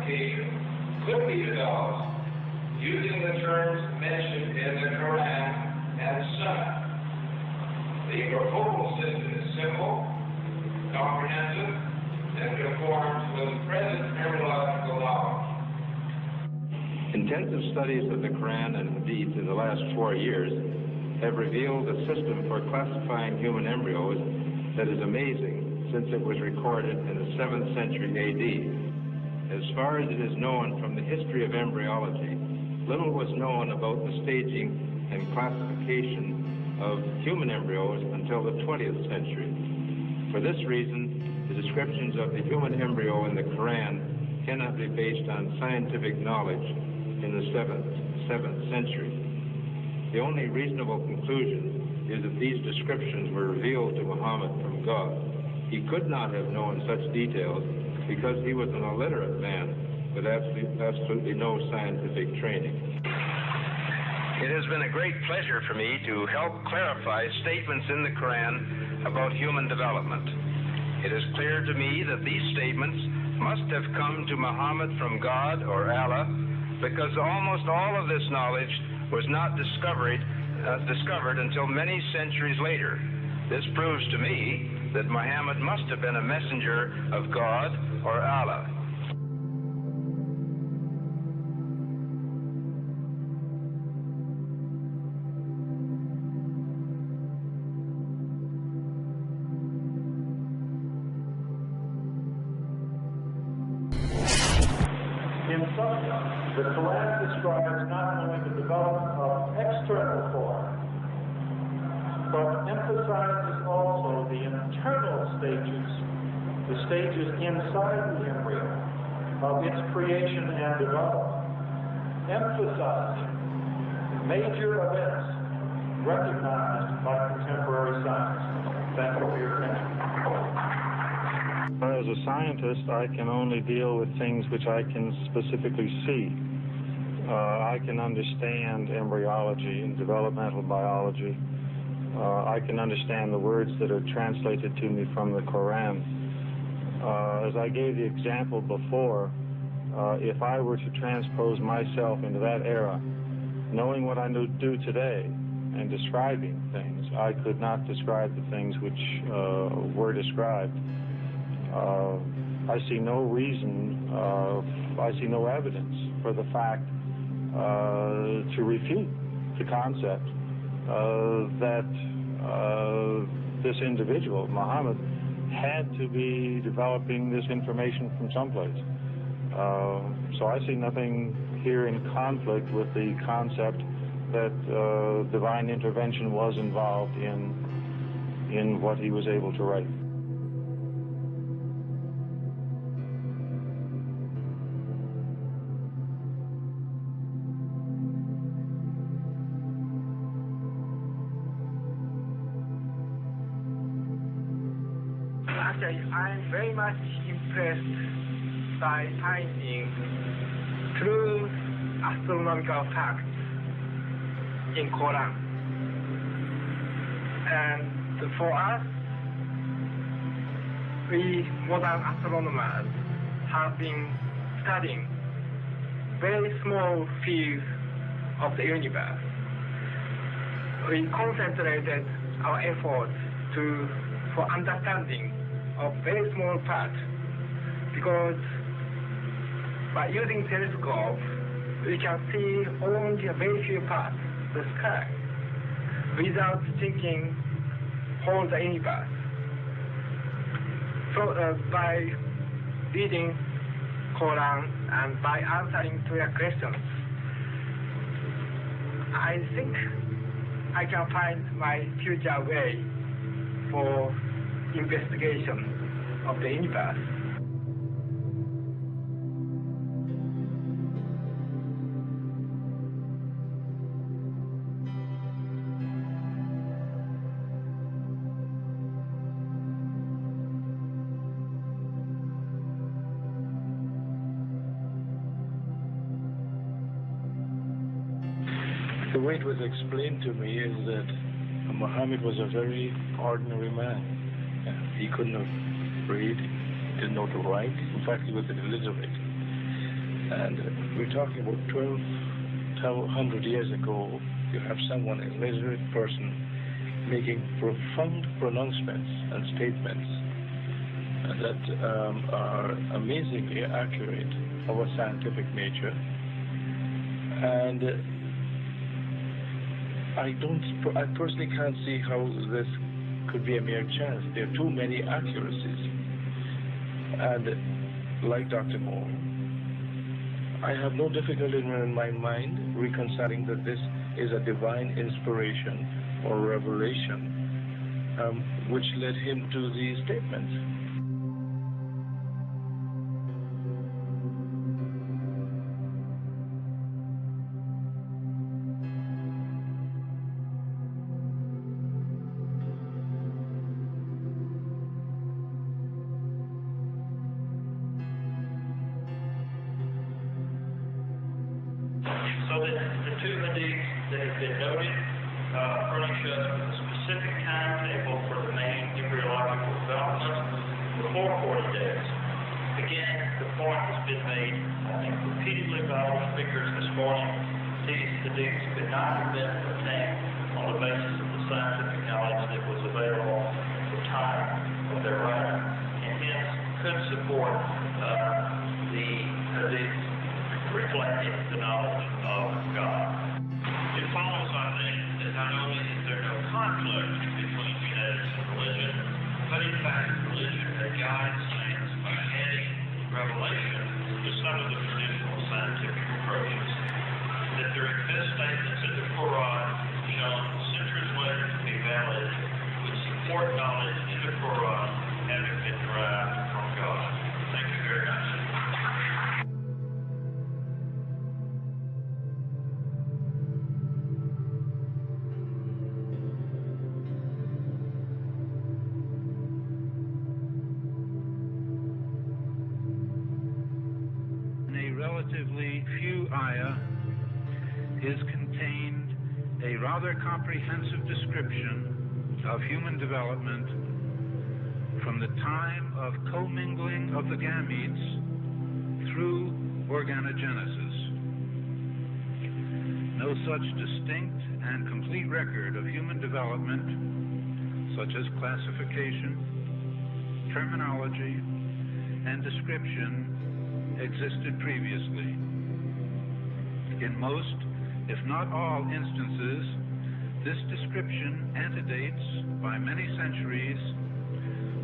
classification could be developed using the terms mentioned in the Quran and Sunnah. The proposal system is simple, comprehensive, and conforms with present embryological knowledge. Intensive studies of the Quran and Hadith in the last 4 years have revealed a system for classifying human embryos that is amazing since it was recorded in the 7th century AD. As far as it is known from the history of embryology, little was known about the staging and classification of human embryos until the 20th century. For this reason, the descriptions of the human embryo in the Quran cannot be based on scientific knowledge in the 7th century. The only reasonable conclusion is that these descriptions were revealed to Muhammad from God. He could not have known such details because he was an illiterate man with absolutely no scientific training. It has been a great pleasure for me to help clarify statements in the Quran about human development. It is clear to me that these statements must have come to Muhammad from God or Allah, because almost all of this knowledge was not discovered until many centuries later. This proves to me that Muhammad must have been a messenger of God or Allah. In substance, the Quran describes not only the development of external form, but emphasizes also the internal stages, the stages inside the embryo of its creation and development, emphasizing major events recognized by contemporary science. Thank you for your attention. As a scientist, I can only deal with things which I can specifically see. I can understand embryology and developmental biology. I can understand the words that are translated to me from the Quran. As I gave the example before, if I were to transpose myself into that era, knowing what I do today and describing things, I could not describe the things which were described. I see no reason, I see no evidence for the fact to refute the concept that this individual, Muhammad, had to be developing this information from someplace. So I see nothing here in conflict with the concept that divine intervention was involved in what he was able to write. Actually, I'm very much impressed by finding true astronomical facts in Quran. And for us, we modern astronomers have been studying very small fields of the universe. We concentrated our efforts for understanding of very small part, because by using telescope we can see only a very few parts of the sky without thinking whole the universe. So by reading Quran and by answering to your questions, I think I can find my future way for investigation of the universe. The way it was explained to me is that Muhammad was a very ordinary man. He couldn't have read, didn't know to write. In fact, he was illiterate. And we're talking about 1,200 years ago. You have someone, a literate person, making profound pronouncements and statements that are amazingly accurate of a scientific nature. And I personally can't see how this could be a mere chance. There are too many accuracies. And like Dr. Moore, I have no difficulty in my mind reconciling that this is a divine inspiration or revelation which led him to these statements. So the two hadiths that have been noted furnish us with a specific timetable for the main embryological development before 40 days. Again, the point has been made, I think, repeatedly by all the speakers this morning. These hadiths could not have been obtained on the basis of the scientific knowledge that was available at the time of their writing, and hence could support the hadiths reflecting the knowledge of God. It follows, I think, that not only is there no conflict between genetics and religion, but in fact religion that guides science by adding revelation to some of the traditional scientific approaches. That there exist statements in the Quran shown centuries later to be valid, which support knowledge in the Quran having been derived from God. Thank you very much. Relatively few ayah is contained a rather comprehensive description of human development from the time of commingling of the gametes through organogenesis. No such distinct and complete record of human development, such as classification, terminology, and description, existed previously. In most, if not all instances, this description antedates by many centuries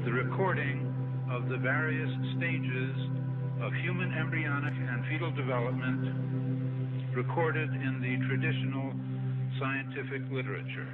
the recording of the various stages of human embryonic and fetal development recorded in the traditional scientific literature.